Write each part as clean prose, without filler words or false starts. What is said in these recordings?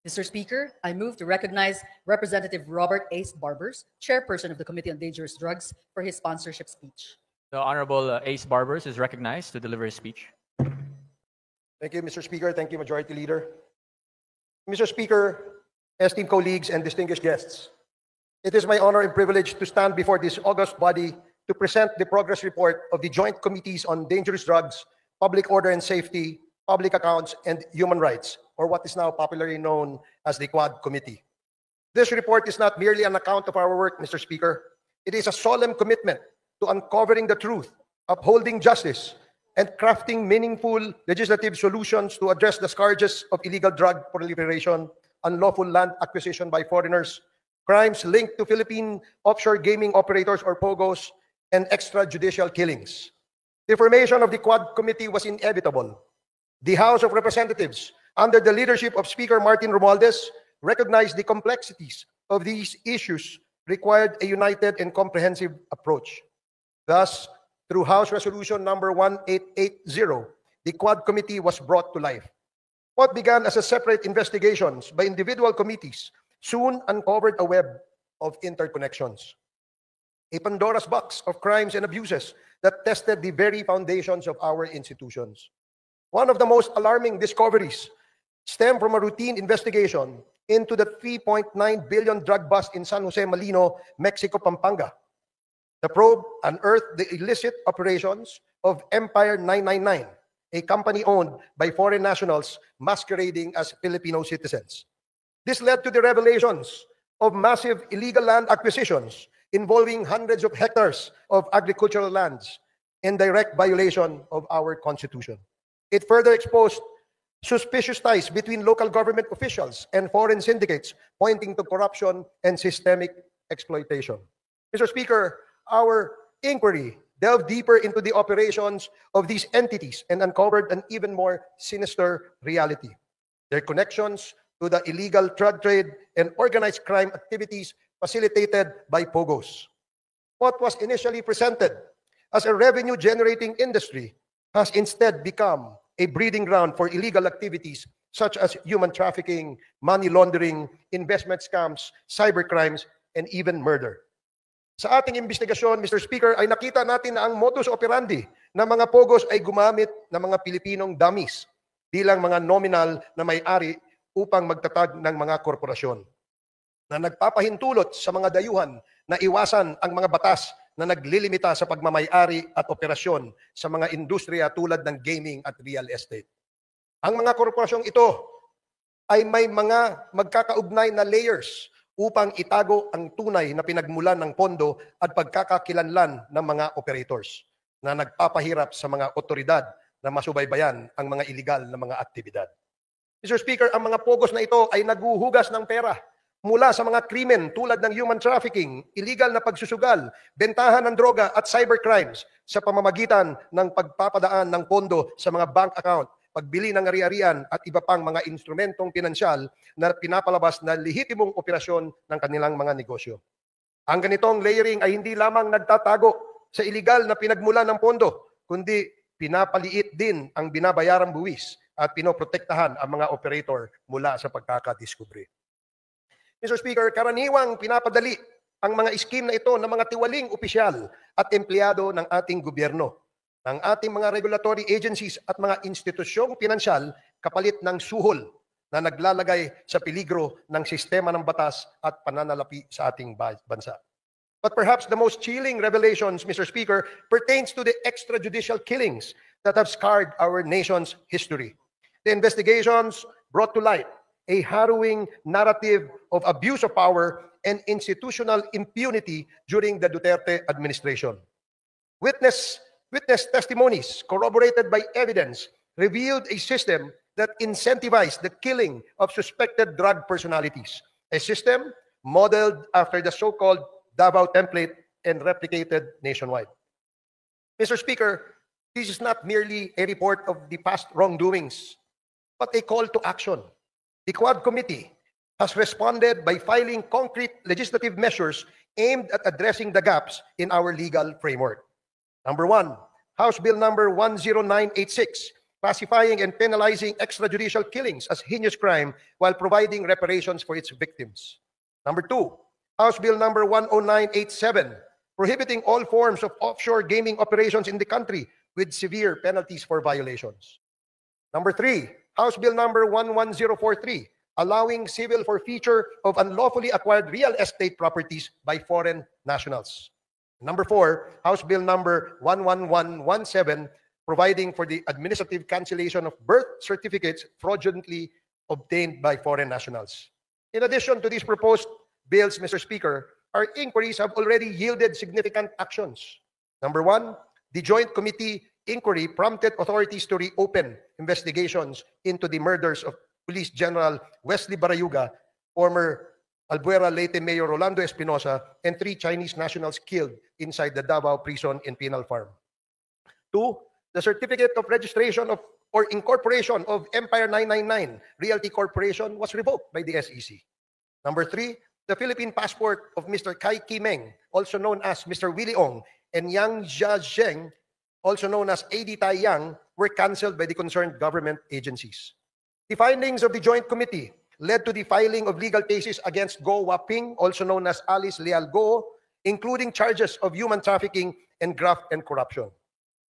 Mr. Speaker, I move to recognize Representative Robert Ace Barbers, Chairperson of the Committee on Dangerous Drugs, for his sponsorship speech. The Honorable Ace Barbers is recognized to deliver his speech. Thank you, Mr. Speaker. Thank you, Majority Leader. Mr. Speaker, esteemed colleagues and distinguished guests, it is my honor and privilege to stand before this august body to present the progress report of the Joint Committees on Dangerous Drugs, Public Order and Safety, Public Accounts, and Human Rights, or what is now popularly known as the Quad Committee. This report is not merely an account of our work, Mr. Speaker. It is a solemn commitment to uncovering the truth, upholding justice, and crafting meaningful legislative solutions to address the scourges of illegal drug proliferation, unlawful land acquisition by foreigners, crimes linked to Philippine offshore gaming operators or POGOs, and extrajudicial killings. The formation of the Quad Committee was inevitable. The House of Representatives, under the leadership of Speaker Martin Romualdez, recognized the complexities of these issues required a united and comprehensive approach. Thus, through House Resolution number 1880, the Quad Committee was brought to life. What began as a separate investigations by individual committees soon uncovered a web of interconnections, a Pandora's box of crimes and abuses that tested the very foundations of our institutions. One of the most alarming discoveries stemmed from a routine investigation into the 3.9 billion drug bust in San Jose Malino, Mexico, Pampanga. The probe unearthed the illicit operations of Empire 999, a company owned by foreign nationals masquerading as Filipino citizens. This led to the revelations of massive illegal land acquisitions involving hundreds of hectares of agricultural lands in direct violation of our Constitution. It further exposed suspicious ties between local government officials and foreign syndicates, pointing to corruption and systemic exploitation. Mr. Speaker, our inquiry delved deeper into the operations of these entities and uncovered an even more sinister reality: their connections to the illegal drug trade and organized crime activities facilitated by POGOs. What was initially presented as a revenue-generating industry has instead become a breeding ground for illegal activities such as human trafficking, money laundering, investment scams, cybercrimes, and even murder. Sa ating investigasyon, Mr. Speaker, ay nakita natin na ang modus operandi ng mga POGOs ay gumamit ng mga Pilipinong dummies bilang mga nominal na may-ari upang magtatag ng mga korporasyon, na nagpapahintulot sa mga dayuhan na iwasan ang mga batas na naglilimita sa pagmamay-ari at operasyon sa mga industriya tulad ng gaming at real estate. Ang mga korporasyong ito ay may mga magkakaugnay na layers upang itago ang tunay na pinagmulan ng pondo at pagkakakilanlan ng mga operators na nagpapahirap sa mga otoridad na masubaybayan ang mga iligal na mga aktibidad. Mr. Speaker, ang mga POGOs na ito ay naguhugas ng pera mula sa mga krimen tulad ng human trafficking, illegal na pagsusugal, bentahan ng droga at cybercrimes sa pamamagitan ng pagpapadaan ng pondo sa mga bank account, pagbili ng ari-arian at iba pang mga instrumentong pinansyal na pinapalabas na lehitimong operasyon ng kanilang mga negosyo. Ang ganitong layering ay hindi lamang nagtatago sa iligal na pinagmulan ng pondo, kundi pinapaliit din ang binabayarang buwis at pinoprotektahan ang mga operator mula sa pagkakadiskubre. Mr. Speaker, karaniwang pinapadali ang mga scheme na ito ng mga tiwaling opisyal at empleyado ng ating gobyerno, ng ating mga regulatory agencies at mga institusyong pinansyal kapalit ng suhol na naglalagay sa peligro ng sistema ng batas at pananalapi sa ating bansa. But perhaps the most chilling revelations, Mr. Speaker, pertains to the extrajudicial killings that have scarred our nation's history. The investigations brought to light a harrowing narrative of abuse of power and institutional impunity during the Duterte administration. Witness testimonies corroborated by evidence revealed a system that incentivized the killing of suspected drug personalities, a system modeled after the so-called Davao template and replicated nationwide. Mr. Speaker, this is not merely a report of the past wrongdoings, but a call to action. The Quad Committee has responded by filing concrete legislative measures aimed at addressing the gaps in our legal framework. Number one, House Bill number 10986, classifying and penalizing extrajudicial killings as heinous crime while providing reparations for its victims. Number 2, House Bill number 10987, prohibiting all forms of offshore gaming operations in the country with severe penalties for violations. Number 3, House Bill number 11043, allowing civil forfeiture of unlawfully acquired real estate properties by foreign nationals. Number 4, House Bill number 11117, providing for the administrative cancellation of birth certificates fraudulently obtained by foreign nationals. In addition to these proposed bills, Mr. Speaker, our inquiries have already yielded significant actions. Number 1, the Joint Committee inquiry prompted authorities to reopen investigations into the murders of Police General Wesley Barayuga, former Albuera Leyte Mayor Rolando Espinosa, and 3 Chinese nationals killed inside the Davao prison in Penal Farm. 2, the certificate of registration of or incorporation of Empire 999 Realty Corporation was revoked by the SEC. Number 3, the Philippine passport of Mr. Kai Kimeng, also known as Mr. Willie Ong, and Yang Jiazheng, also known as A.D. Tai Yang, were cancelled by the concerned government agencies. The findings of the Joint Committee led to the filing of legal cases against Go Waping, also known as Alice Leal Go, including charges of human trafficking and graft and corruption.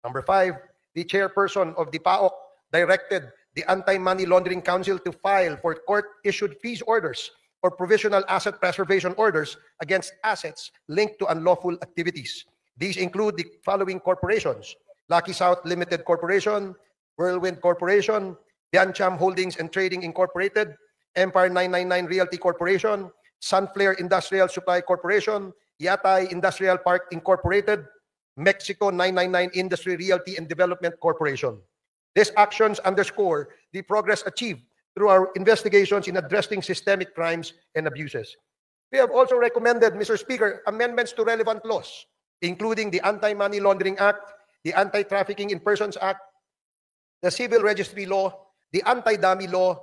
Number 5, the chairperson of the PAOK directed the Anti-Money Laundering Council to file for court-issued fees orders or provisional asset preservation orders against assets linked to unlawful activities. These include the following corporations: Lucky South Limited Corporation, Whirlwind Corporation, Biancham Holdings and Trading Incorporated, Empire 999 Realty Corporation, Sunflare Industrial Supply Corporation, Yatay Industrial Park Incorporated, Mexico 999 Industry Realty and Development Corporation. These actions underscore the progress achieved through our investigations in addressing systemic crimes and abuses. We have also recommended, Mr. Speaker, amendments to relevant laws, including the Anti-Money Laundering Act, the Anti-Trafficking in Persons Act, the Civil Registry Law, the Anti-Dummy Law,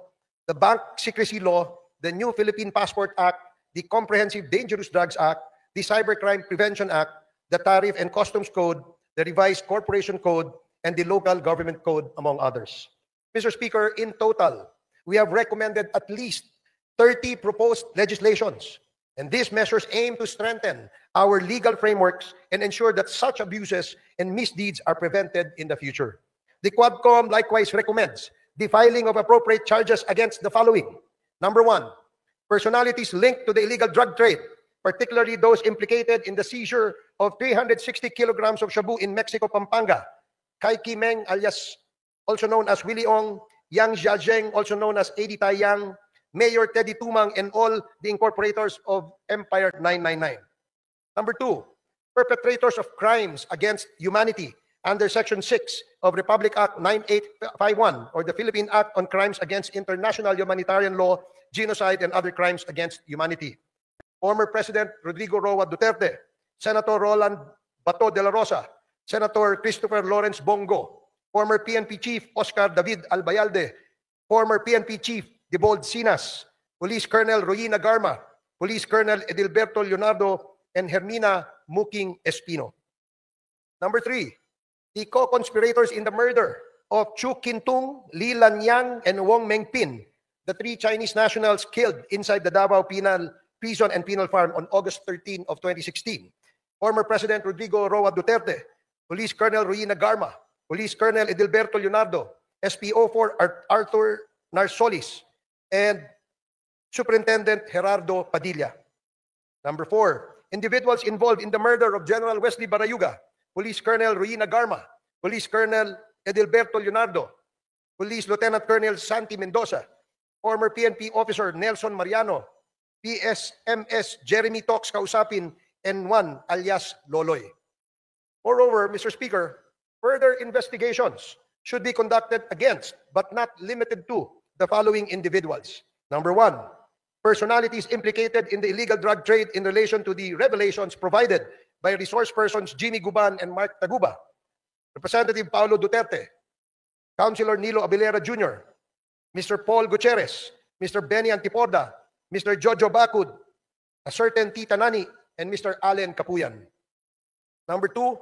the Bank Secrecy Law, the new Philippine Passport Act, the Comprehensive Dangerous Drugs Act, the Cybercrime Prevention Act, the Tariff and Customs Code, the Revised Corporation Code, and the Local Government Code, among others. Mr. Speaker, in total, we have recommended at least 30 proposed legislations, and these measures aim to strengthen our legal frameworks and ensure that such abuses and misdeeds are prevented in the future. The Quadcom likewise recommends the filing of appropriate charges against the following. Number 1, personalities linked to the illegal drug trade, particularly those implicated in the seizure of 360 kilograms of shabu in Mexico, Pampanga. Kai Kimeng, alias also known as Willie Ong, Yang Jiazheng, also known as A.D. Tai Yang, Mayor Teddy Tumang, and all the incorporators of Empire 999. Number 2, perpetrators of crimes against humanity under Section 6 of Republic Act 9851, or the Philippine Act on Crimes Against International Humanitarian Law, Genocide, and Other Crimes Against Humanity. Former President Rodrigo Roa Duterte, Senator Roland Bato de la Rosa, Senator Christopher Lawrence Bongo, former PNP Chief Oscar David Albayalde, former PNP Chief Debold Sinas, Police Colonel Royina Garma, Police Colonel Edilberto Leonardo, and Hermina Muking Espino. Number 3, the co-conspirators in the murder of Chu Kintung, Li Lanyang, and Wong Mengpin, the 3 Chinese nationals killed inside the Davao Penal Prison and Penal Farm on August 13 of 2016. Former President Rodrigo Roa Duterte, Police Colonel Royina Garma, Police Colonel Edilberto Leonardo, SPO4 Arthur Narsolis, and Superintendent Gerardo Padilla. Number 4, individuals involved in the murder of General Wesley Barayuga, Police Colonel Royina Garma, Police Colonel Edilberto Leonardo, Police Lieutenant Colonel Santi Mendoza, former PNP Officer Nelson Mariano, PSMS Jeremy Tox Kausapin, and 1 alias Loloy. Moreover, Mr. Speaker, further investigations should be conducted against, but not limited to, the following individuals. Number 1, personalities implicated in the illegal drug trade in relation to the revelations provided by resource persons Jimmy Guban and Mark Taguba, Representative Paulo Duterte, Councilor Nilo Abilera Jr., Mr. Paul Gutierrez, Mr. Benny Antiporda, Mr. Jojo Bacud, a certain Tita Nani, and Mr. Allen Capuyan. Number 2,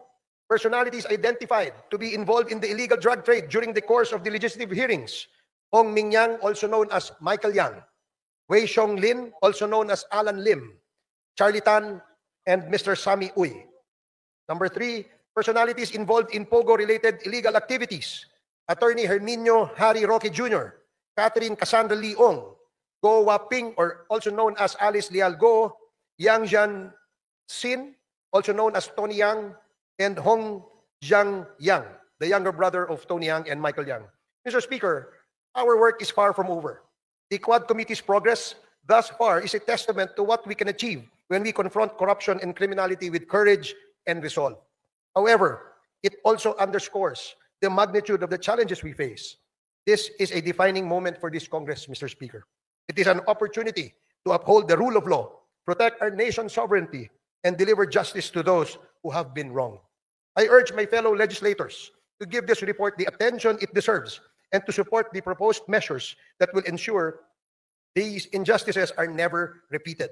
personalities identified to be involved in the illegal drug trade during the course of the legislative hearings: Hong Mingyang, also known as Michael Yang; Wei Xiong Lin, also known as Alan Lim; Charlie Tan, and Mr. Sammy Uy. Number 3, personalities involved in POGO-related illegal activities: Attorney Herminio Harry Roque Jr., Catherine Cassandra Leong, Go Waping, or also known as Alice Leal Go, Yang Jian Sin, also known as Tony Yang, and Hong Jiang Yang, the younger brother of Tony Yang and Michael Yang. Mr. Speaker, our work is far from over. The Quad Committee's progress thus far is a testament to what we can achieve when we confront corruption and criminality with courage and resolve. However, it also underscores the magnitude of the challenges we face. This is a defining moment for this Congress, Mr. Speaker. It is an opportunity to uphold the rule of law, protect our nation's sovereignty, and deliver justice to those who have been wronged. I urge my fellow legislators to give this report the attention it deserves and to support the proposed measures that will ensure these injustices are never repeated.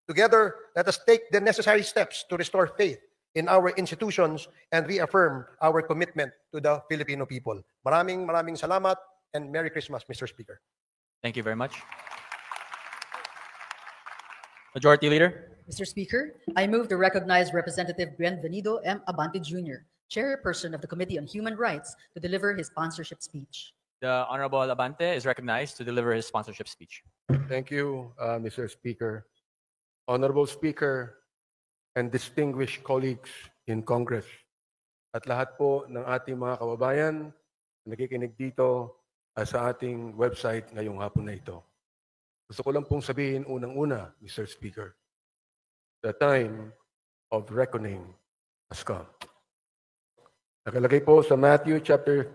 Together, let us take the necessary steps to restore faith in our institutions and reaffirm our commitment to the Filipino people. Maraming salamat and Merry Christmas, Mr. Speaker. Thank you very much. Majority Leader. Mr. Speaker, I move to recognize Representative Bienvenido M. Abante Jr., Chairperson of the Committee on Human Rights, to deliver his sponsorship speech. The Honorable Abante is recognized to deliver his sponsorship speech. Thank you, Mr. Speaker. Honorable Speaker and distinguished colleagues in Congress, at lahat po ng ating mga kababayan na nakikinig dito sa ating website ngayong hapon na ito. Gusto ko lang pong sabihin unang-una, Mr. Speaker, the time of reckoning has come. Nakalagay po sa Matthew chapter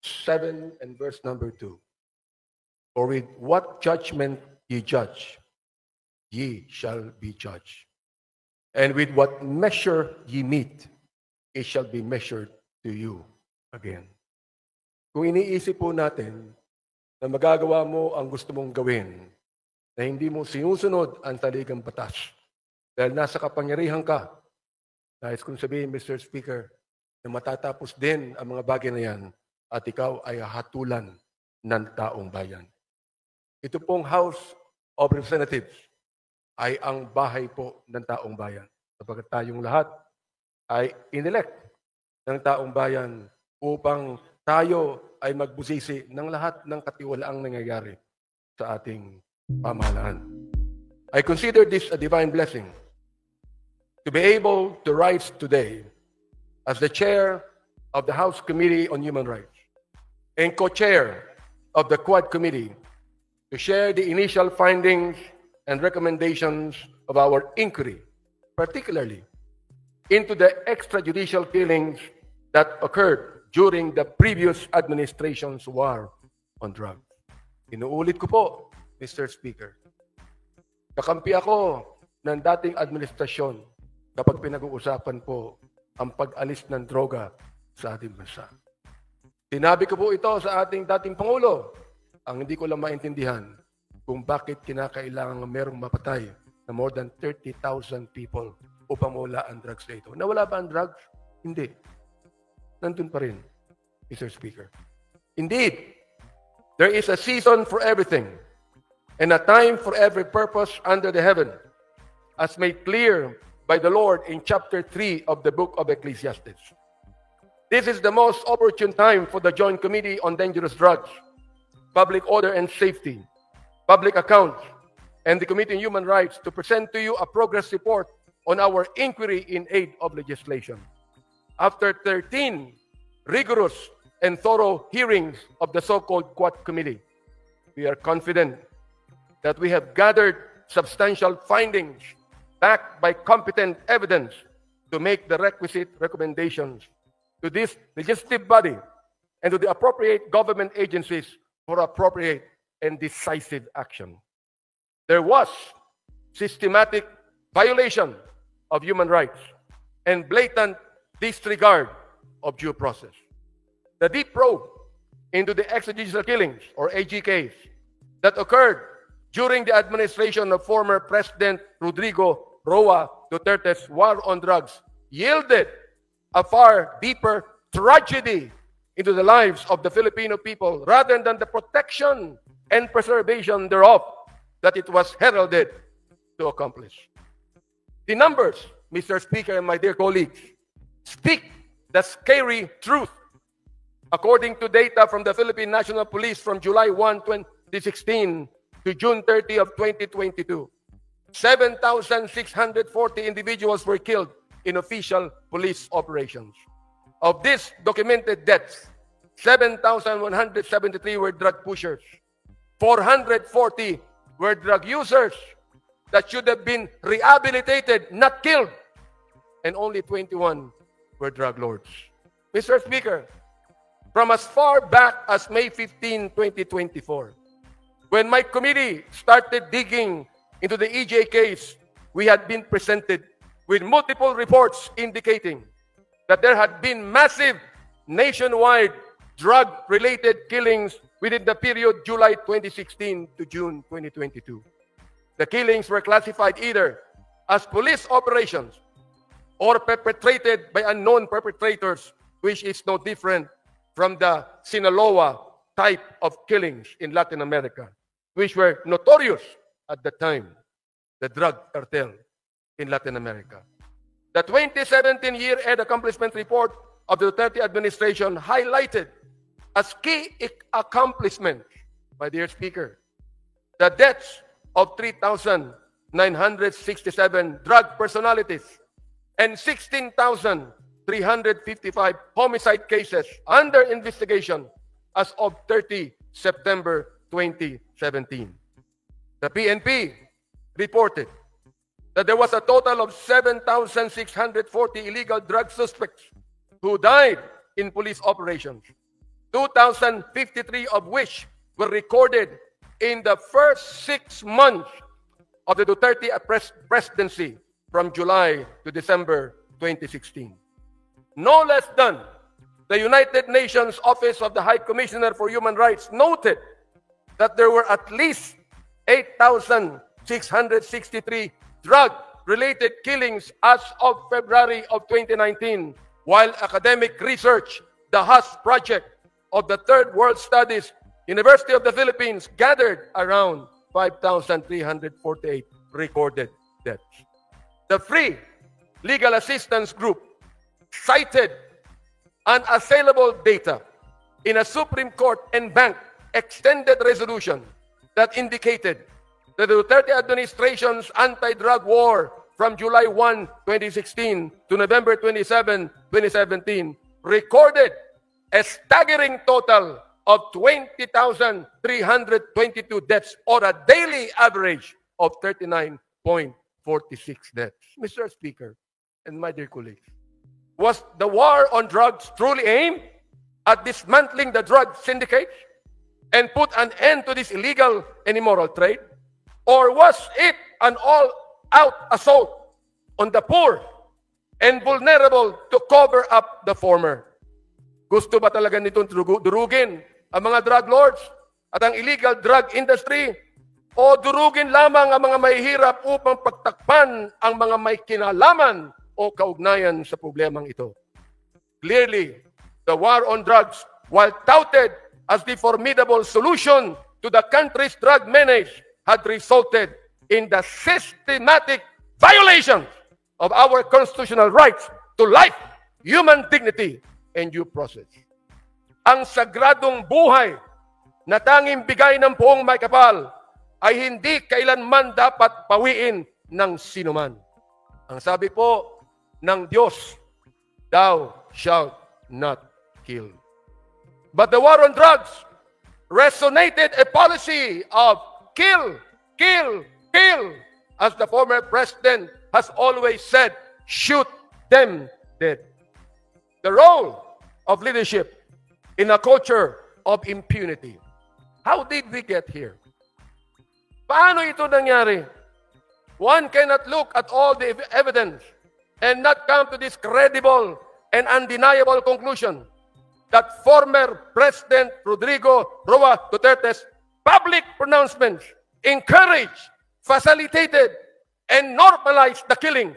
7 and verse number 2. For with what judgment ye judge, ye shall be judged. And with what measure ye meet, it shall be measured to you again. Kung iniisip po natin na magagawa mo ang gusto mong gawin, na hindi mo sinusunod ang taligang batas, dahil nasa kapangyarihan ka, nais kong sabihin, Mr. Speaker, na matatapos din ang mga bagay na yan at ikaw ay hatulan ng taong bayan. Ito pong House of Representatives ay ang bahay po ng taong bayan. Sapagkat tayong lahat ay inelect ng taong bayan upang tayo ay magbusisi ng lahat ng katiwalaang nangyayari sa ating pamahalaan. I consider this a divine blessing to be able to rise today as the chair of the House Committee on Human Rights and co-chair of the Quad Committee to share the initial findings and recommendations of our inquiry, particularly into the extrajudicial killings that occurred during the previous administration's war on drugs. Inuulit ko po, Mr. Speaker, kakampi ako ng dating administrasyon kapag pinag-uusapan po ang pag-alis ng droga sa ating bansa. Sinabi ko po ito sa ating dating Pangulo. Ang hindi ko lang maintindihan kung bakit kinakailangan merong mapatay na more than 30,000 people upang mawala ang drugs na ito. Nawala ba ang drugs? Hindi. Nandun pa rin, Mr. Speaker. Indeed, there is a season for everything and a time for every purpose under the heaven, as made clear by the Lord in chapter 3 of the book of Ecclesiastes. This is the most opportune time for the Joint Committee on Dangerous Drugs, Public Order and Safety, Public Accounts, and the Committee on Human Rights to present to you a progress report on our inquiry in aid of legislation. After 13 rigorous and thorough hearings of the so-called Quad Committee, we are confident that we have gathered substantial findings backed by competent evidence to make the requisite recommendations to this legislative body and to the appropriate government agencies for appropriate and decisive action. There was systematic violation of human rights and blatant disregard of due process. The deep probe into the extrajudicial killings, or AGKs, that occurred during the administration of former President Rodrigo Roa Duterte's war on drugs yielded a far deeper tragedy into the lives of the Filipino people rather than the protection and preservation thereof that it was heralded to accomplish. The numbers, Mr. Speaker and my dear colleagues, speak the scary truth. According to data from the Philippine National Police from July 1, 2016 to June 30 of 2022, 7,640 individuals were killed in official police operations. Of these documented deaths, 7,173 were drug pushers, 440 were drug users that should have been rehabilitated, not killed, and only 21 were drug lords. Mr. Speaker, from as far back as May 15, 2024, when my committee started digging into the EJ case, we had been presented with multiple reports indicating that there had been massive nationwide drug-related killings within the period July 2016 to June 2022. The killings were classified either as police operations or perpetrated by unknown perpetrators, which is no different from the Sinaloa type of killings in Latin America, which were notorious at the time, the drug cartel in Latin America. The 2017 year-end accomplishment report of the Duterte administration highlighted as key accomplishment, my dear Speaker, the deaths of 3,967 drug personalities and 16,355 homicide cases under investigation as of 30 September 2017. The PNP reported that there was a total of 7,640 illegal drug suspects who died in police operations, 2,053 of which were recorded in the first 6 months of the Duterte presidency from July to December 2016. No less than the United Nations Office of the High Commissioner for Human Rights noted that there were at least 8,663 drug-related killings as of February of 2019, while academic research, the HUS project of the Third World Studies, University of the Philippines, gathered around 5,348 recorded deaths. The Free Legal Assistance Group cited unassailable data in a Supreme Court and Bank extended resolution that indicated that the Duterte administration's anti-drug war from July 1, 2016 to November 27, 2017 recorded a staggering total of 20,322 deaths, or a daily average of 39.46 deaths. Mr. Speaker and my dear colleagues, was the war on drugs truly aimed at dismantling the drug syndicates and put an end to this illegal and immoral trade? Or was it an all-out assault on the poor and vulnerable to cover up the former? Gusto ba talaga nitong durugin ang mga drug lords at ang illegal drug industry, o durugin lamang ang mga mahihirap upang pagtakpan ang mga may kinalaman o kaugnayan sa problemang ito? Clearly, the war on drugs, while touted as the formidable solution to the country's drug menace, had resulted in the systematic violation of our constitutional rights to life, human dignity, and due process. Ang sagradong buhay na tanging bigay ng poong may kapal ay hindi kailanman dapat pawiin ng sinuman. Ang sabi po ng Diyos, thou shalt not kill. But the war on drugs resonated a policy of kill, kill, kill. As the former president has always said, shoot them dead. The role of leadership in a culture of impunity. How did we get here? Paano ito nangyari? One cannot look at all the evidence and not come to this credible and undeniable conclusion that former President Rodrigo Roa Duterte's public pronouncements encouraged, facilitated, and normalized the killings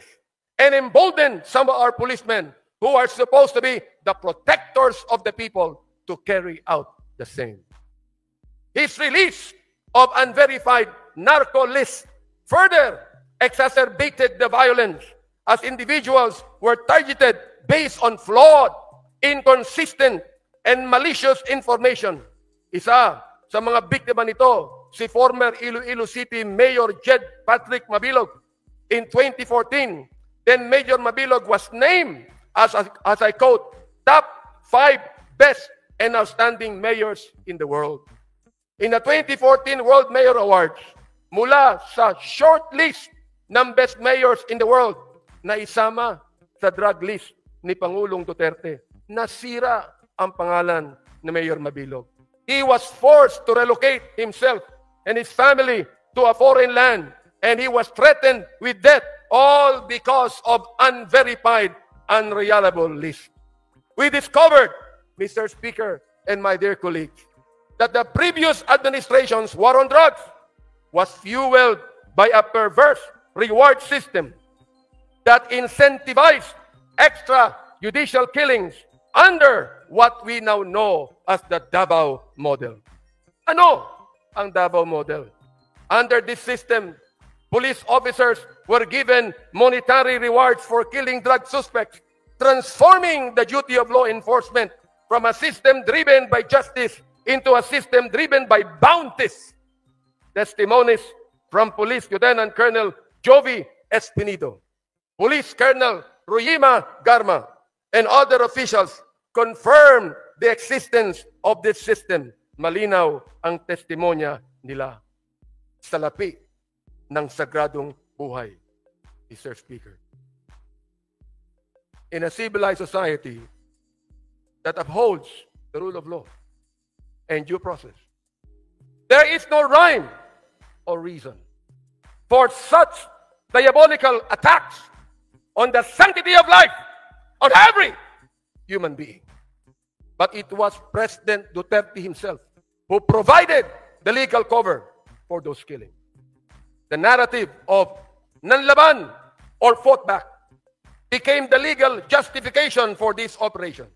and emboldened some of our policemen who are supposed to be the protectors of the people to carry out the same. His release of unverified narco lists further exacerbated the violence as individuals were targeted based on flawed, inconsistent, and malicious information. Isa sa mga biktima nito, si former Iloilo City Mayor Jed Patrick Mabilog. In 2014, then Mayor Mabilog was named as I quote, top 5 best and outstanding mayors in the world. In the 2014 World Mayor Awards, mula sa short list ng best mayors in the world na isama sa drug list ni Pangulong Duterte, nasira ang pangalan ni Mayor Mabilog. He was forced to relocate himself and his family to a foreign land, and he was threatened with death, all because of unverified, unreliable lists. We discovered, Mr. Speaker and my dear colleagues, that the previous administration's war on drugs was fueled by a perverse reward system that incentivized extrajudicial killings under what we now know as the Davao model. Ano ang Davao model? Under this system, police officers were given monetary rewards for killing drug suspects, transforming the duty of law enforcement from a system driven by justice into a system driven by bounties. Testimonies from Police Lieutenant Colonel Jovi Espinido, Police Colonel Ruyima Garma, and other officials confirmed the existence of this system. Malinaw ang testimonya nila. Salapi ng sagradong buhay, Mr. Speaker. In a civilized society that upholds the rule of law and due process, there is no rhyme or reason for such diabolical attacks on the sanctity of life on every human being. But it was President Duterte himself who provided the legal cover for those killings. The narrative of nanlaban or fought back became the legal justification for these operations,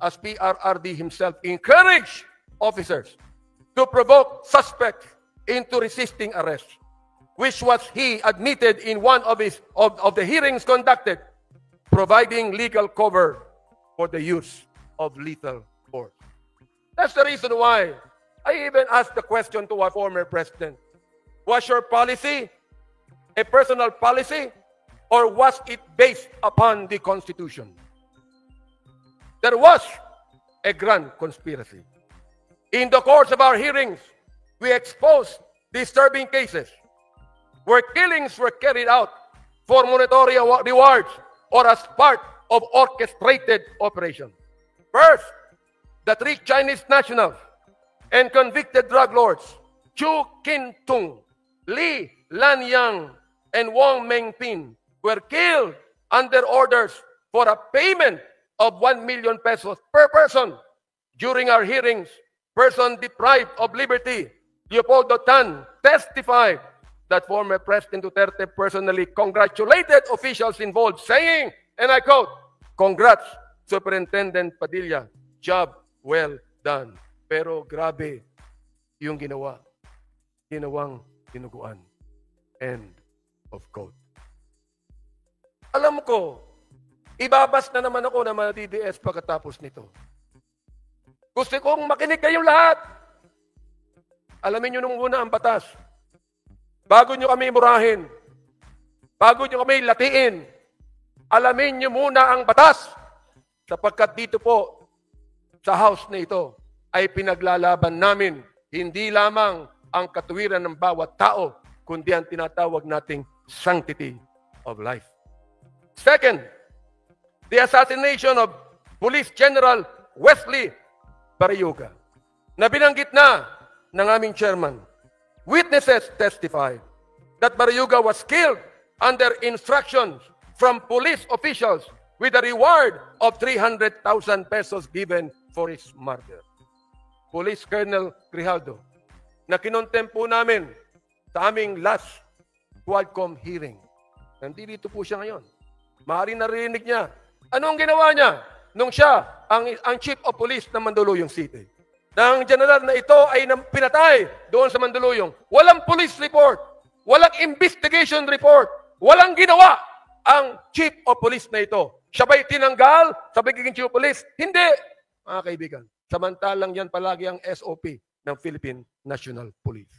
as PRRD himself encouraged officers to provoke suspects into resisting arrest, which was he admitted in one of the hearings conducted, providing legal cover for the use of lethal force. That's the reason why I even asked the question to our former president, was your policy a personal policy, or was it based upon the Constitution? There was a grand conspiracy. In the course of our hearings, we exposed disturbing cases where killings were carried out for monetary rewards or as part of orchestrated operations. First, the 3 Chinese nationals and convicted drug lords, Chu Kin-tung, Li Lanyang, and Wong Mengpin, were killed under orders for a payment of 1 million pesos per person. During our hearings, person deprived of liberty, Leopoldo Tan, testified that former President Duterte personally congratulated officials involved, saying, and I quote, "Congrats, Superintendent Padilla, job well done." Pero grabe yung ginawang dinuguan. End of quote. Alam ko, ibabas na naman ako ng mga DDS pagkatapos nito. Gusto kong makinig kayong lahat. Alamin nyo nung una ang batas. Bago nyo kami murahin, bago nyo kami latiin, alamin nyo muna ang batas. Sapagkat dito po, sa house na ito, ay pinaglalaban namin hindi lamang ang katuwiran ng bawat tao, kundi ang tinatawag nating sanctity of life. Second, the assassination of Police General Wesley Barayuga, na binanggit na ng aming chairman. Witnesses testified that Barayuga was killed under instructions from police officials with a reward of 300,000 pesos given for his murder. Police Colonel Grijaldo, na kinontempo namin sa aming last Quadcom hearing. Nandito po siya ngayon. Maaaring narinig niya Anong ginawa niya nung siya ang chief of police ng Mandaluyong City? Nang general na ito ay pinatay doon sa Mandaluyong. Walang police report, walang investigation report, walang ginawa ang chief of police na ito. Siya ba'y tinanggal sa pagiging chief of police? Hindi, mga kaibigan. Samantalang yan palagi ang SOP ng Philippine National Police.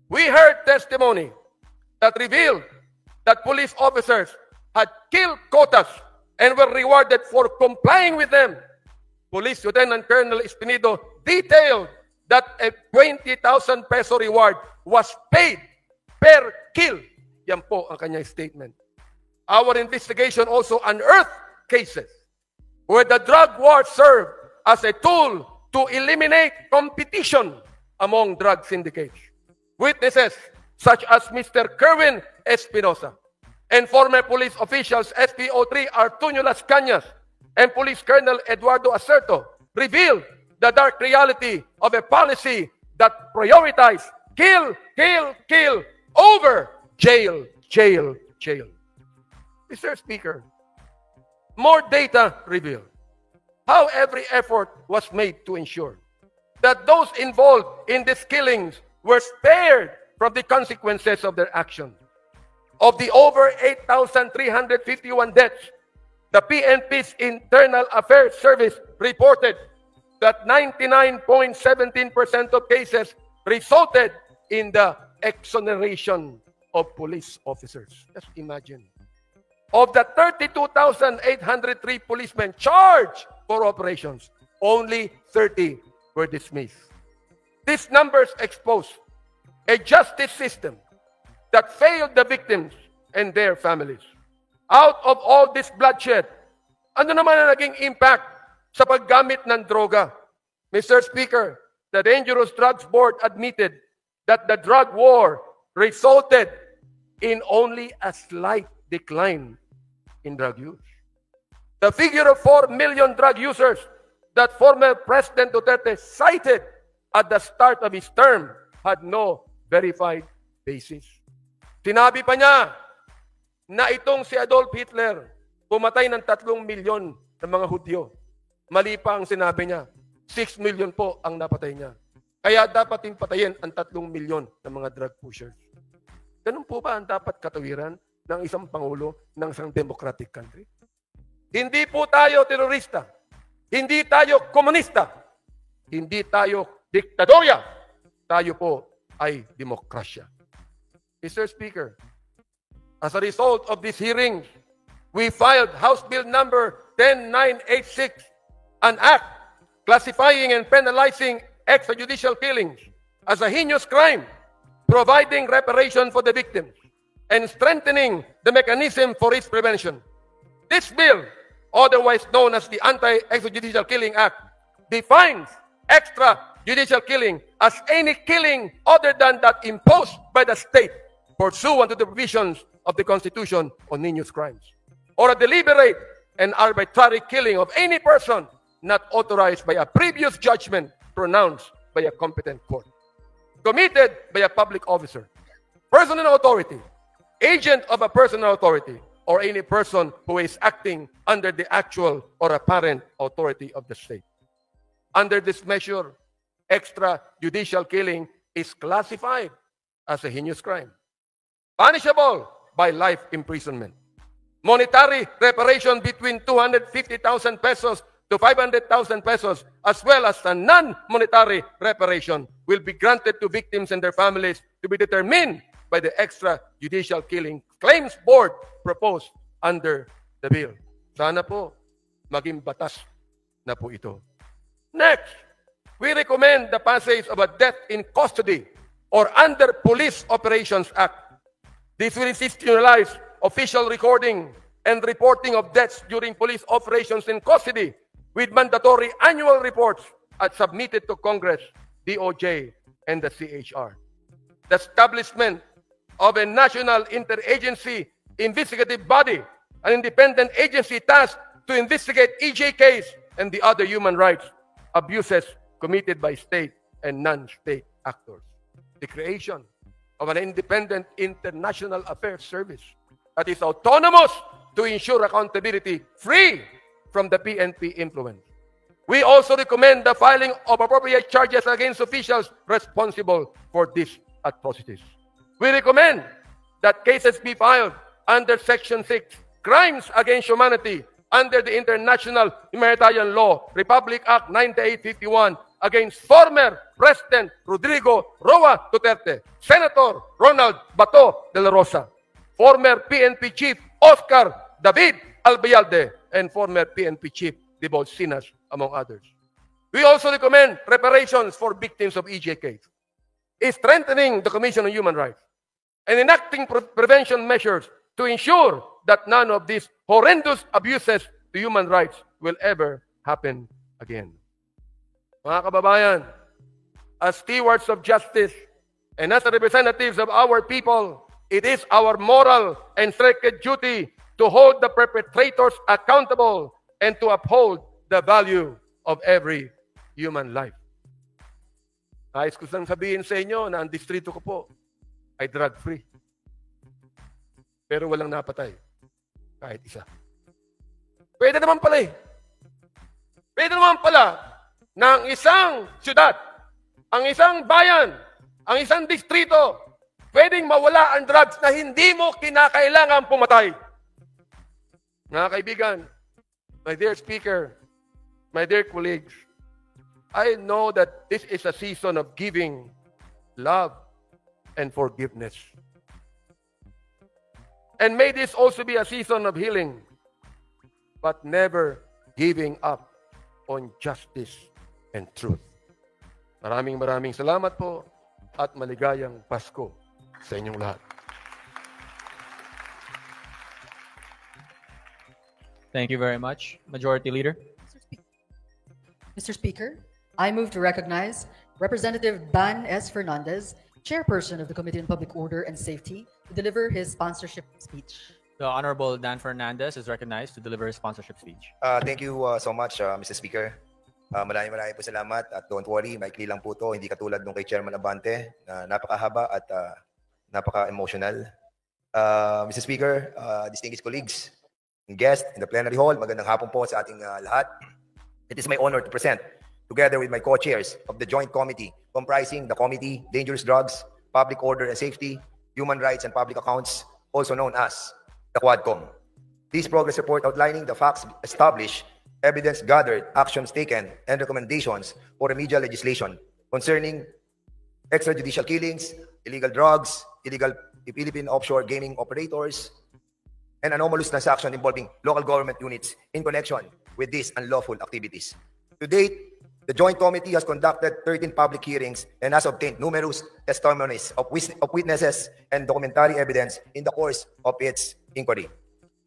We heard testimony that revealed that police officers had killed quotas and were rewarded for complying with them. Police Lieutenant Colonel Espinido detailed that a 20,000 peso reward was paid per kill. Yan po ang kanyang statement. Our investigation also unearthed cases where the drug war served as a tool to eliminate competition among drug syndicates. Witnesses such as Mr. Kerwin Espinosa and former police officials SPO3 Artunio Las Cañas and Police Colonel Eduardo Acerto revealed the dark reality of a policy that prioritized kill, kill, kill over jail, jail, jail. Mr. Speaker, more data revealed how every effort was made to ensure that those involved in these killings were spared from the consequences of their action. Of the over 8,351 deaths, the PNP's Internal Affairs Service reported that 99.17% of cases resulted in the exoneration of police officers. Just imagine. Of the 32,803 policemen charged for operations, only 30 were dismissed. These numbers expose a justice system that failed the victims and their families. Out of all this bloodshed, ano naman ang naging impact sa paggamit ng droga? Mr. Speaker, the Dangerous Drugs Board admitted that the drug war resulted in only a slight decline in drug use. The figure of 4 million drug users that former President Duterte cited at the start of his term had no verified basis. Sinabi pa niya na itong si Adolf Hitler pumatay ng 3 milyon ng mga Hudyo. Mali pa ang sinabi niya. 6 million po ang napatay niya. Kaya dapat din patayin ang 3 milyon ng mga drug pushers. Ganun po ba ang dapat katawiran ng isang pangulo ng isang democratic country? Hindi po tayo terorista. Hindi tayo komunista. Hindi tayo diktadorya. Tayo po ay demokrasya. Mr. Speaker, as a result of this hearing, we filed House Bill number 10986, an act classifying and penalizing extrajudicial killings as a heinous crime, providing reparation for the victims, and strengthening the mechanism for its prevention. This bill, otherwise known as the Anti-Extrajudicial Killing Act, defines extrajudicial killing as any killing other than that imposed by the state pursuant to the provisions of the Constitution on heinous crimes, or a deliberate and arbitrary killing of any person not authorized by a previous judgment pronounced by a competent court, committed by a public officer, personal authority, agent of a personal authority, or any person who is acting under the actual or apparent authority of the state. Under this measure, extrajudicial killing is classified as a heinous crime, punishable by life imprisonment. Monetary reparation between 250,000 pesos to 500,000 pesos, as well as a non-monetary reparation, will be granted to victims and their families to be determined by the Extrajudicial Killing Claims Board proposed under the bill. Sana po maging batas na po ito. Next, we recommend the passage of a death in custody or under Police Operations Act. This will institutionalize official recording and reporting of deaths during police operations in custody with mandatory annual reports as submitted to Congress, DOJ, and the CHR. The establishment of a national interagency investigative body, an independent agency tasked to investigate EJ case and the other human rights abuses committed by state and non-state actors. The creation of an independent international affairs service that is autonomous to ensure accountability free from the PNP influence. We also recommend the filing of appropriate charges against officials responsible for these atrocities. We recommend that cases be filed under Section 6, Crimes Against Humanity, under the International Humanitarian Law, Republic Act 9851, against former President Rodrigo Roa Duterte, Senator Ronald Bato de la Rosa, former PNP Chief Oscar David Albayalde, and former PNP Chief Dibol Sinas, among others. We also recommend reparations for victims of EJK, strengthening the Commission on Human Rights, and enacting prevention measures to ensure that none of these horrendous abuses to human rights will ever happen again. Mga kababayan, as stewards of justice and as representatives of our people, it is our moral and sacred duty to hold the perpetrators accountable and to uphold the value of every human life. Nais ko lang sabihin sa inyo na ang distrito ko po ay drug-free. Pero walang napatay. Kahit isa. Pwede naman pala eh. Pwede naman pala na ang isang syudad, ang isang bayan, ang isang distrito, pwedeng mawala ang drugs na hindi mo kinakailangan pumatay. Mga kaibigan, my dear speaker, my dear colleagues, I know that this is a season of giving, love, and forgiveness. And may this also be a season of healing, but never giving up on justice and truth. Maraming salamat po at maligayang Pasko sa inyong lahat. Thank you very much, Majority Leader. Mr. Speaker, I move to recognize Representative Ban S. Fernandez, Chairperson of the Committee on Public Order and Safety, to deliver his sponsorship speech. The Honorable Dan Fernandez is recognized to deliver his sponsorship speech. Thank you so much, Mr. Speaker. Maraming po salamat at don't worry, maikli lang po to, hindi katulad nung kay Chairman Abante na napakahaba at napaka-emotional. Mr. Speaker, distinguished colleagues and guests in the plenary hall, magandang hapon po sa ating lahat. It is my honor to present, together with my co-chairs of the Joint Committee comprising the Committee Dangerous Drugs, Public Order and Safety, Human Rights and Public Accounts, also known as the Quadcom. This progress report outlining the facts established, evidence gathered, actions taken, and recommendations for remedial legislation concerning extrajudicial killings, illegal drugs, illegal Philippine offshore gaming operators, and anomalous transactions involving local government units in connection with these unlawful activities. To date, the Joint Committee has conducted 13 public hearings and has obtained numerous testimonies of witnesses and documentary evidence in the course of its inquiry.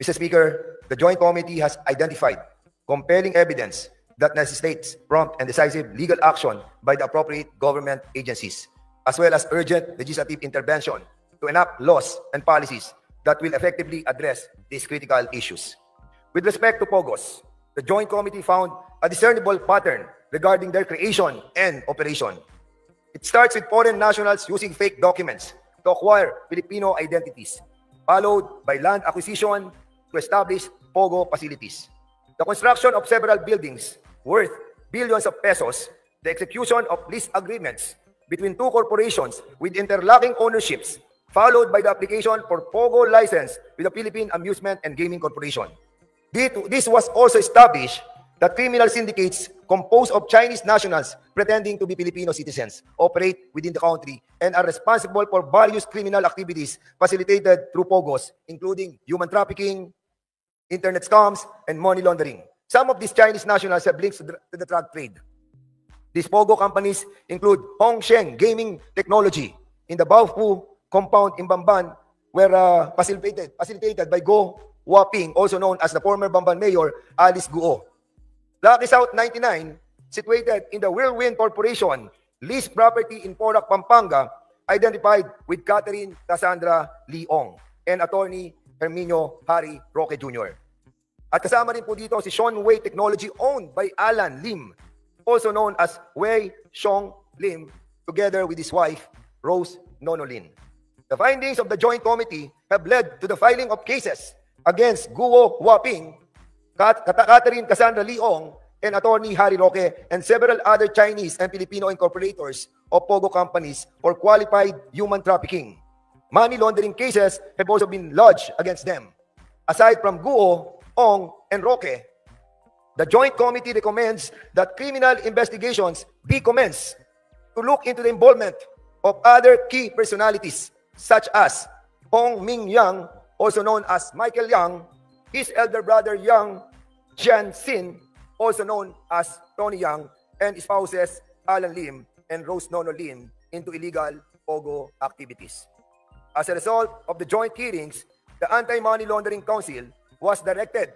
Mr. Speaker, the Joint Committee has identified compelling evidence that necessitates prompt and decisive legal action by the appropriate government agencies, as well as urgent legislative intervention to enact laws and policies that will effectively address these critical issues. With respect to POGOs, the Joint Committee found a discernible pattern regarding their creation and operation. It starts with foreign nationals using fake documents to acquire Filipino identities, followed by land acquisition to establish POGO facilities, the construction of several buildings worth billions of pesos, the execution of lease agreements between two corporations with interlocking ownerships, followed by the application for POGO license with the Philippine Amusement and Gaming Corporation. This was also established that criminal syndicates composed of Chinese nationals pretending to be Filipino citizens operate within the country and are responsible for various criminal activities facilitated through POGOs, including human trafficking, internet scams, and money laundering. Some of these Chinese nationals have links to the drug trade. These POGO companies include Hongsheng Gaming Technology in the Baofu compound in Bamban, were facilitated by Go Huaping, also known as the former Bamban Mayor Alice Guo. Lucky South 99, situated in the Whirlwind Corporation, leased property in Porac, Pampanga, identified with Catherine Cassandra Leong and attorney Herminio Harry Roque Jr. At kasama rin po dito si Sean Wei Technology owned by Alan Lim, also known as Wei Xiong Lim, together with his wife, Rose Nonolin. The findings of the Joint Committee have led to the filing of cases against Guo Huaping, Catherine Cassandra Leong, and Attorney Harry Roque, and several other Chinese and Filipino incorporators of Pogo companies for qualified human trafficking. Money laundering cases have also been lodged against them. Aside from Guo, Ong, and Roque, the Joint Committee recommends that criminal investigations be commenced to look into the involvement of other key personalities such as Hong Ming Yang, also known as Michael Yang, his elder brother Yang Jianxin, also known as Tony Yang, and spouses Alan Lim and Rose Nono Lim into illegal Pogo activities. As a result of the joint hearings, the Anti-Money Laundering Council was directed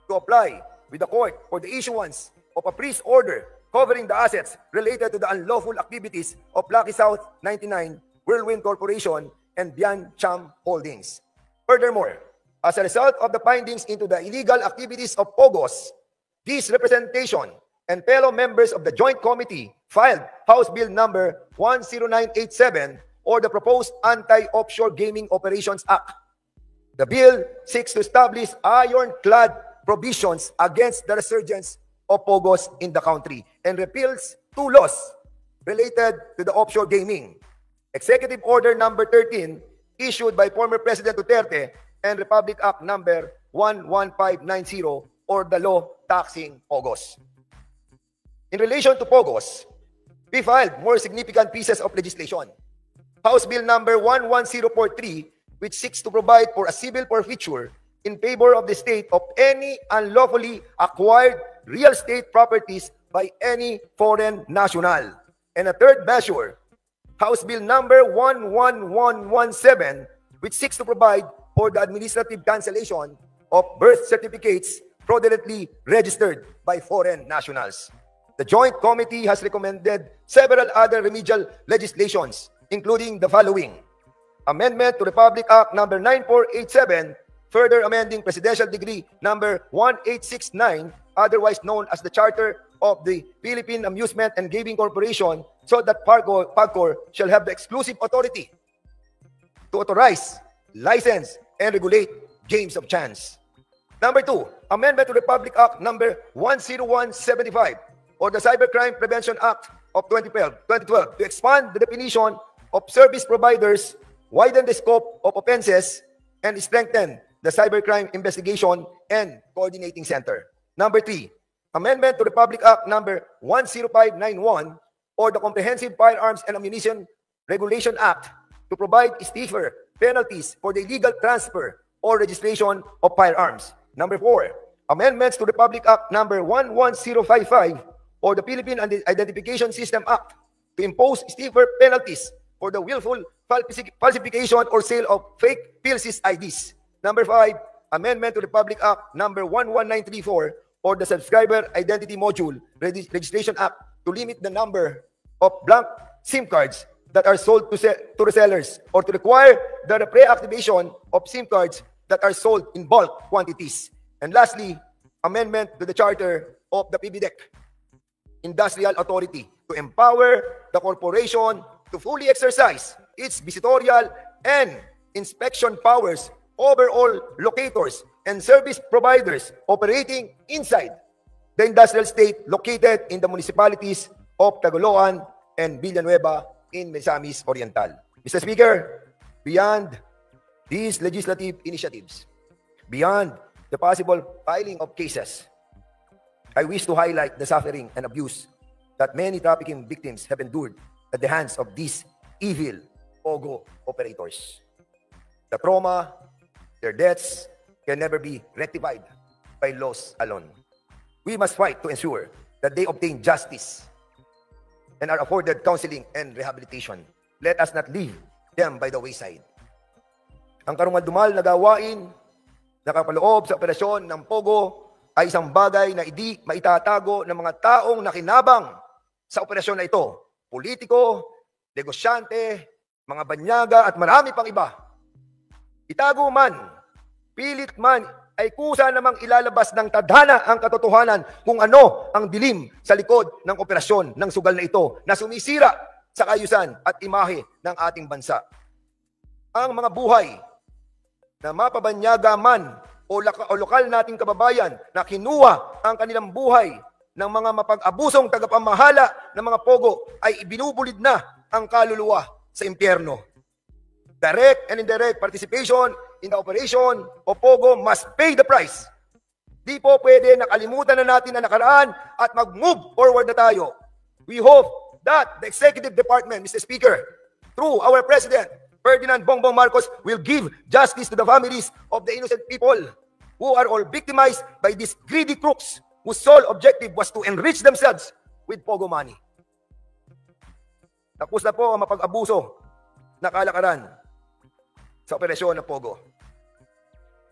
to apply with the court for the issuance of a freeze order covering the assets related to the unlawful activities of Lucky South 99, Whirlwind Corporation, and Bian Cham Holdings. Furthermore, as a result of the findings into the illegal activities of Pogos, this representation and fellow members of the Joint Committee filed House Bill number 10987, or the proposed Anti-Offshore Gaming Operations Act. The bill seeks to establish ironclad provisions against the resurgence of Pogos in the country and repeals two laws related to the offshore gaming. Executive Order number 13, issued by former President Duterte, and Republic Act number 11590, or the law taxing Pogos. In relation to Pogos, we filed more significant pieces of legislation. House Bill number 11043, which seeks to provide for a civil forfeiture in favor of the state of any unlawfully acquired real estate properties by any foreign national. And a third measure, House Bill number 11117, which seeks to provide for the administrative cancellation of birth certificates fraudulently registered by foreign nationals. The Joint Committee has recommended several other remedial legislations, including the following: Amendment to Republic Act number 9487, further amending Presidential Decree number 1869, otherwise known as the Charter of the Philippine Amusement and Gaming Corporation, so that PAGCOR shall have the exclusive authority to authorize, license, and regulate games of chance. Number 2, Amendment to Republic Act number 10175, or the Cybercrime Prevention Act of 2012 to expand the definition of service providers, widen the scope of offenses, and strengthen the Cybercrime Investigation and Coordinating Center. Number 3, Amendment to Republic Act number 10591, or the Comprehensive Firearms and Ammunition Regulation Act, to provide stiffer penalties for the illegal transfer or registration of firearms. Number 4, amendments to Republic Act number 11055, or the Philippine Identification System Act, to impose stiffer penalties for the willful falsification or sale of fake PLC's IDs. Number 5, amendment to Republic Act number 11934, or the Subscriber Identity Module Registration Act, to limit the number of blank SIM cards that are sold to resellers, or to require the reactivation of SIM cards that are sold in bulk quantities. And lastly, amendment to the Charter of the PBDEC Industrial Authority, to empower the corporation to fully exercise its visitorial and inspection powers over all locators and service providers operating inside the industrial state located in the municipalities of Tagoloan and Villanueva in Misamis Oriental. Mr. Speaker, beyond these legislative initiatives, beyond the possible filing of cases, I wish to highlight the suffering and abuse that many trafficking victims have endured at the hands of these evil Pogo operators. The trauma, their deaths can never be rectified by laws alone. We must fight to ensure that they obtain justice and are afforded counseling and rehabilitation. Let us not leave them by the wayside. Ang karumal-dumal na gawain na kapaloob sa operasyon ng Pogo ay isang bagay na hindi maitatago ng mga taong nakinabang sa operasyon na ito. Politiko, negosyante, mga banyaga at marami pang iba. Itago man, pilit man, ay kusa namang ilalabas ng tadhana ang katotohanan kung ano ang dilim sa likod ng operasyon ng sugal na ito na sumisira sa kaayusan at imahe ng ating bansa. Ang mga buhay na mapabanyaga man o lokal nating kababayan na kinuha ang kanilang buhay ng mga mapag-abusong tagapamahala ng mga pogo ay ibinubulid na ang kaluluwa sa impyerno. Direct and indirect participation in the operation o pogo must pay the price. Di po pwede nakalimutan na natin ang nakaraan at mag-move forward na tayo. We hope that the Executive Department, Mr. Speaker, through our President, Ferdinand Bongbong Marcos, will give justice to the families of the innocent people who are all victimized by these greedy crooks whose sole objective was to enrich themselves with pogo money. Tapos na po ang mapag-abuso na kalakaran sa operasyon ng pogo.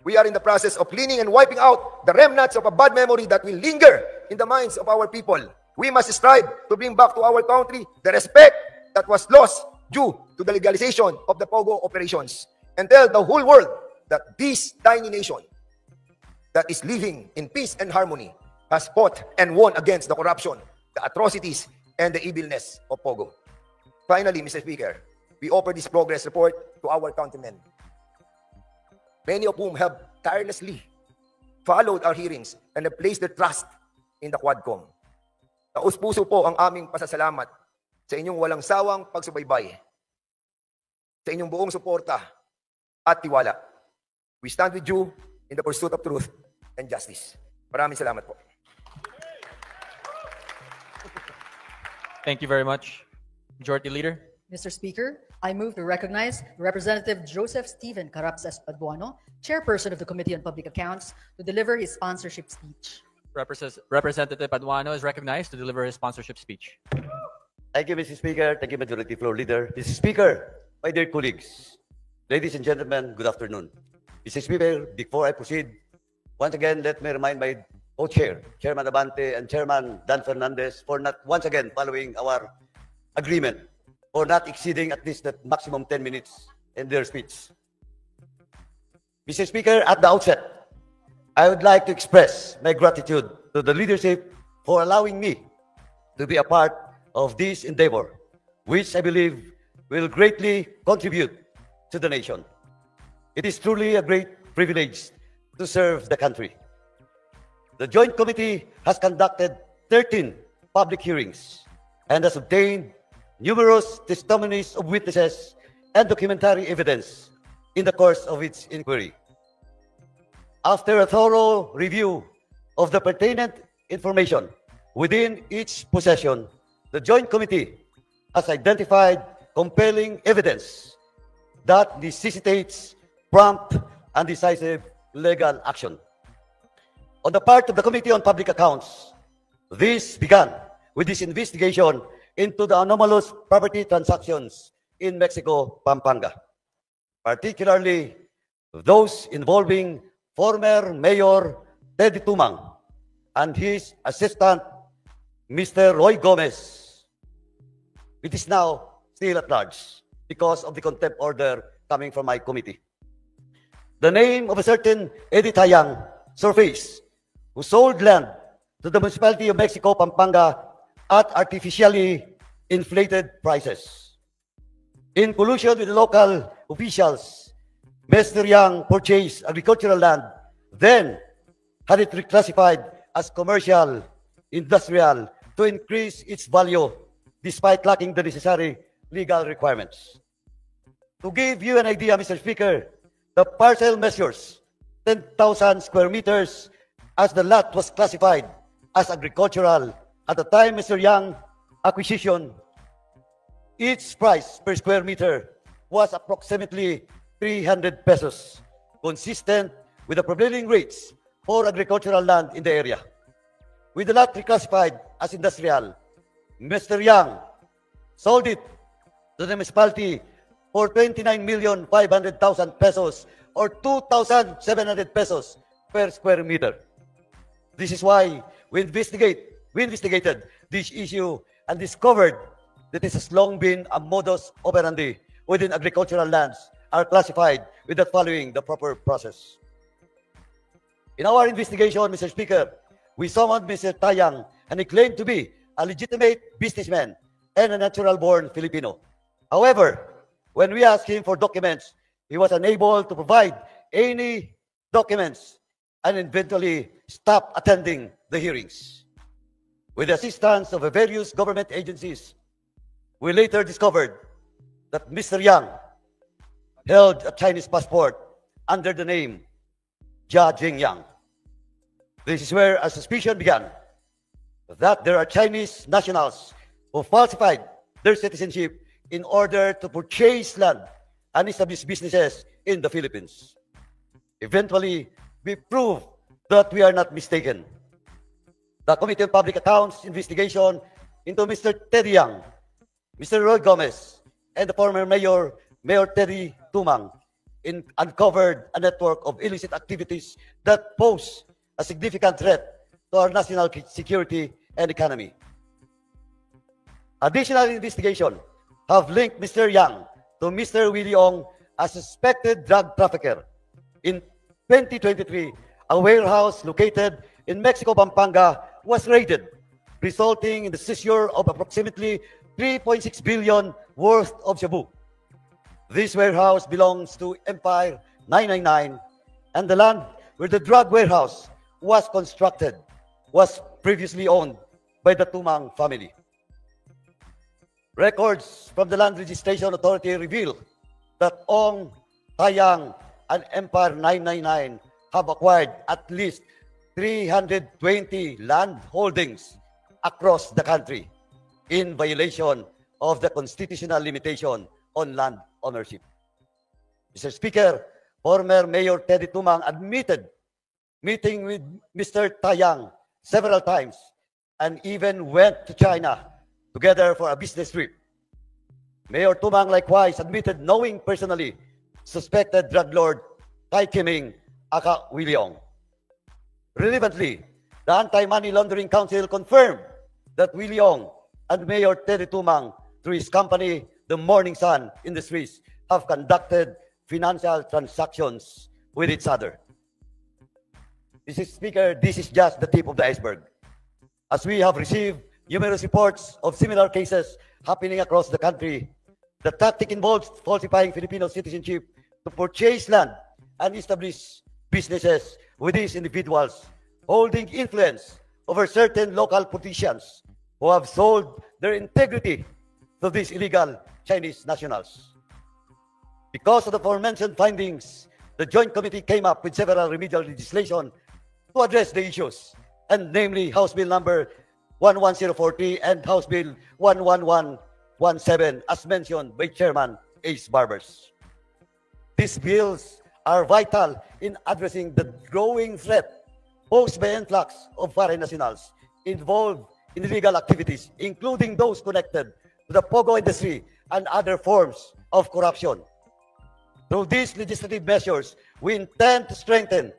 We are in the process of cleaning and wiping out the remnants of a bad memory that will linger in the minds of our people. We must strive to bring back to our country the respect that was lost due to the legalization of the pogo operations, and tell the whole world that this tiny nation that is living in peace and harmony has fought and won against the corruption, the atrocities, and the evilness of pogo. Finally, Mr. Speaker, we offer this progress report to our countrymen, many of whom have tirelessly followed our hearings and have placed their trust in the Quadcom. Taus-puso po ang aming pasasalamat sa inyong walang sawang pagsubaybay, sa inyong buong suporta at tiwala. We stand with you in the pursuit of truth and justice. Maraming salamat po. Thank you very much. Majority Leader. Mr. Speaker, I move to recognize Representative Joseph Stephen Carapzas Paduano, Chairperson of the Committee on Public Accounts, to deliver his sponsorship speech. Representative Paduano is recognized to deliver his sponsorship speech. Thank you, Mr. Speaker. Thank you, Majority Floor Leader. Mr. Speaker, my dear colleagues, ladies and gentlemen, good afternoon. Mr. Speaker, before I proceed, once again, let me remind my co-chair, Chairman Abante and Chairman Dan Fernandez, for not once again following our agreement, for not exceeding at least the maximum 10 minutes in their speech. Mr. Speaker, at the outset, I would like to express my gratitude to the leadership for allowing me to be a part of this endeavor, which I believe will greatly contribute to the nation. It is truly a great privilege to serve the country. The Joint Committee has conducted 13 public hearings and has obtained numerous testimonies of witnesses and documentary evidence in the course of its inquiry. After a thorough review of the pertinent information within each possession, the Joint Committee has identified compelling evidence that necessitates prompt and decisive legal action. On the part of the Committee on Public Accounts, this began with this investigation into the anomalous property transactions in Mexico, Pampanga, particularly those involving former Mayor Teddy Tumang and his assistant, Mr. Roy Gomez. It is now still at large because of the contempt order coming from my committee. The name of a certain Eddie Tayang surfaced, who sold land to the municipality of Mexico, Pampanga, at artificially inflated prices. In collusion with the local officials, Mr. Yang purchased agricultural land, then had it reclassified as commercial, industrial, to increase its value despite lacking the necessary legal requirements. To give you an idea, Mr. Speaker, the parcel measures 10,000 square meters as the lot was classified as agricultural at the time Mr. Yang acquisition. Its price per square meter was approximately 300 pesos, consistent with the prevailing rates for agricultural land in the area. With the lot reclassified as industrial, Mr. Yang sold it to the municipality for 29,500,000 pesos or 2,700 pesos per square meter. This is why we investigated this issue and discovered that this has long been a modus operandi within agricultural lands are classified without following the proper process. In our investigation, Mr. Speaker, we summoned Mr. Tayang and he claimed to be a legitimate businessman and a natural-born Filipino. However, when we asked him for documents, he was unable to provide any documents and eventually stopped attending the hearings. With the assistance of various government agencies, we later discovered that Mr. Yang held a Chinese passport under the name Jia Jingyang. This is where a suspicion began that there are Chinese nationals who falsified their citizenship in order to purchase land and establish businesses in the Philippines. Eventually, we proved that we are not mistaken. The Committee on Public Accounts investigation into Mr. Teddy Yang, Mr. Roy Gomez, and the former Mayor Teddy Tumang uncovered a network of illicit activities that pose a significant threat to our national security and economy. Additional investigation have linked Mr. Yang to Mr. Willie Ong as suspected drug trafficker. In 2023, a warehouse located in Mexico, Pampanga was raided, resulting in the seizure of approximately 3.6 billion worth of shabu. This warehouse belongs to Empire 999, and the land where the drug warehouse was constructed was previously owned by the Tumang family. Records from the Land Registration Authority reveal that Ong, Tayang, and Empire 999 have acquired at least 320 land holdings across the country in violation of the constitutional limitation on land ownership. Mr. Speaker, former Mayor Teddy Tumang admitted meeting with Mr. Tayang several times and even went to China together for a business trip. Mayor Tumang likewise admitted knowing personally suspected drug lord Tai Kiming aka Willie Ong. Relevantly, the Anti-Money Laundering Council confirmed that Willie Ong and Mayor Teddy Tumang, through his company, the Morning Sun Industries, have conducted financial transactions with each other. Mr. Speaker, this is just the tip of the iceberg, as we have received numerous reports of similar cases happening across the country. The tactic involves falsifying Filipino citizenship to purchase land and establish businesses with these individuals, holding influence over certain local politicians who have sold their integrity to these illegal Chinese nationals. Because of the aforementioned findings, the Joint Committee came up with several remedial legislation to address the issues, and namely House Bill number 11040 and House Bill 11117, as mentioned by Chairman Ace Barbers. These bills are vital in addressing the growing threat posed by influx of foreign nationals involved in illegal activities, including those connected to the POGO industry and other forms of corruption. Through these legislative measures, we intend to strengthen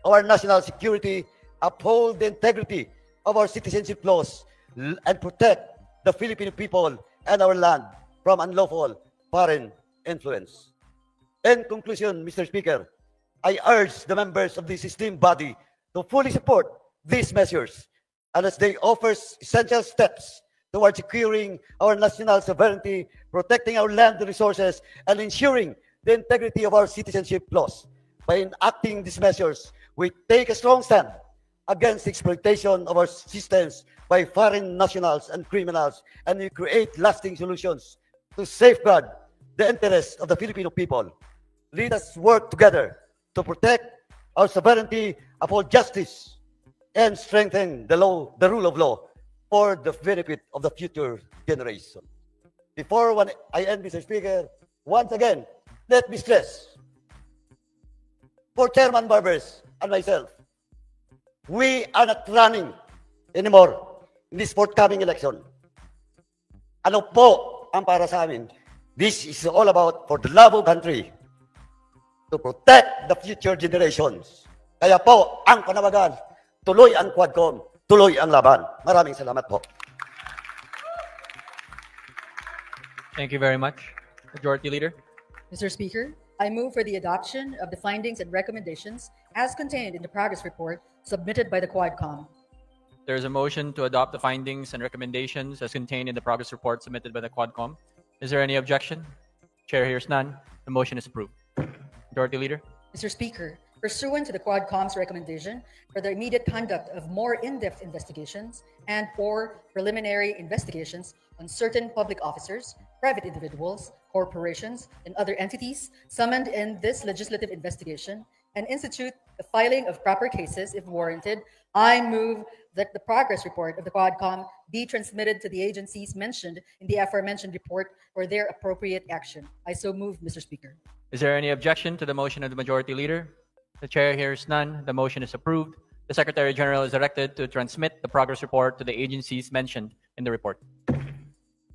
our national security, uphold the integrity of our citizenship laws, and protect the Filipino people and our land from unlawful foreign influence. In conclusion, Mr. Speaker, I urge the members of this esteemed body to fully support these measures, and as they offer essential steps towards securing our national sovereignty, protecting our land resources, and ensuring the integrity of our citizenship laws. By enacting these measures, we take a strong stand against exploitation of our systems by foreign nationals and criminals, and we create lasting solutions to safeguard the interests of the Filipino people. Let us work together to protect our sovereignty, uphold justice, and strengthen the rule of law for the benefit of the future generation. Before I end, Mr. Speaker, once again, let me stress, for Chairman Barbers and myself, we are not running anymore in this forthcoming election. Ano po ang para sa amin? This is all about for the love of country, to protect the future generations. Kaya po, ang panawagan, tuloy ang Quadcom, tuloy ang laban. Maraming salamat po. Thank you very much. Majority Leader. Mr. Speaker, I move for the adoption of the findings and recommendations as contained in the progress report submitted by the Quadcom. There is a motion to adopt the findings and recommendations as contained in the progress report submitted by the Quadcom. Is there any objection? Chair hears none. The motion is approved. Majority Leader. Mr. Speaker, pursuant to the Quadcom's recommendation for the immediate conduct of more in-depth investigations and/or preliminary investigations on certain public officers, private individuals, corporations, and other entities summoned in this legislative investigation, and institute the filing of proper cases if warranted, I move that the progress report of the Quadcom be transmitted to the agencies mentioned in the aforementioned report for their appropriate action. I so move, Mr. Speaker. Is there any objection to the motion of the Majority Leader? The Chair hears none. The motion is approved. The Secretary General is directed to transmit the progress report to the agencies mentioned in the report.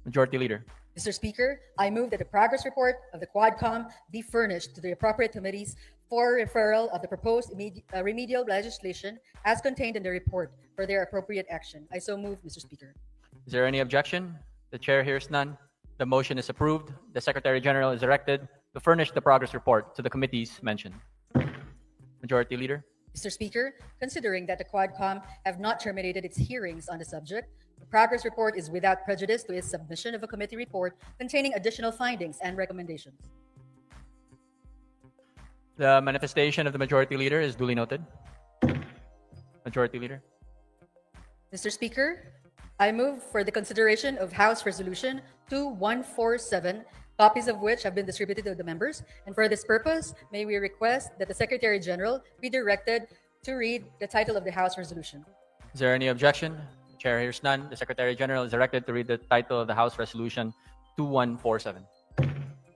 Majority Leader. Mr. Speaker, I move that the progress report of the Quadcom be furnished to the appropriate committees for referral of the proposed remedial legislation as contained in the report for their appropriate action. I so move, Mr. Speaker. Is there any objection? The Chair hears none. The motion is approved. The Secretary General is directed to furnish the progress report to the committees mentioned. Majority Leader. Mr. Speaker, considering that the Quadcom have not terminated its hearings on the subject, the progress report is without prejudice to its submission of a committee report containing additional findings and recommendations. The manifestation of the Majority Leader is duly noted. Majority Leader. Mr. Speaker, I move for the consideration of House Resolution 2147, copies of which have been distributed to the members, and for this purpose, may we request that the Secretary General be directed to read the title of the House Resolution. Is there any objection? The Chair hears none. The Secretary General is directed to read the title of the House Resolution 2147.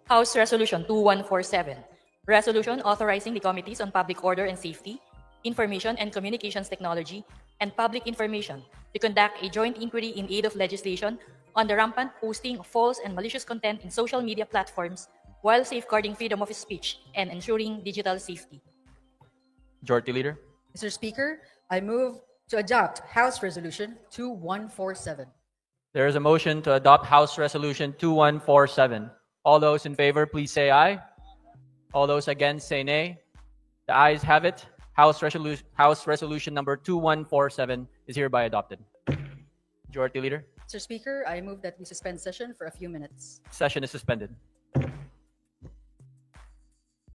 House Resolution 2147, Resolution authorizing the Committees on Public Order and Safety, Information and Communications Technology, and Public Information to conduct a joint inquiry in aid of legislation on the rampant posting of false and malicious content in social media platforms while safeguarding freedom of speech and ensuring digital safety. Majority Leader. Mr. Speaker, I move to adopt House Resolution 2147. There is a motion to adopt House Resolution 2147. All those in favor, please say aye. All those against, say nay. The ayes have it. House Resolution number 2147 is hereby adopted. Majority Leader. Mr. Speaker, I move that we suspend session for a few minutes. Session is suspended.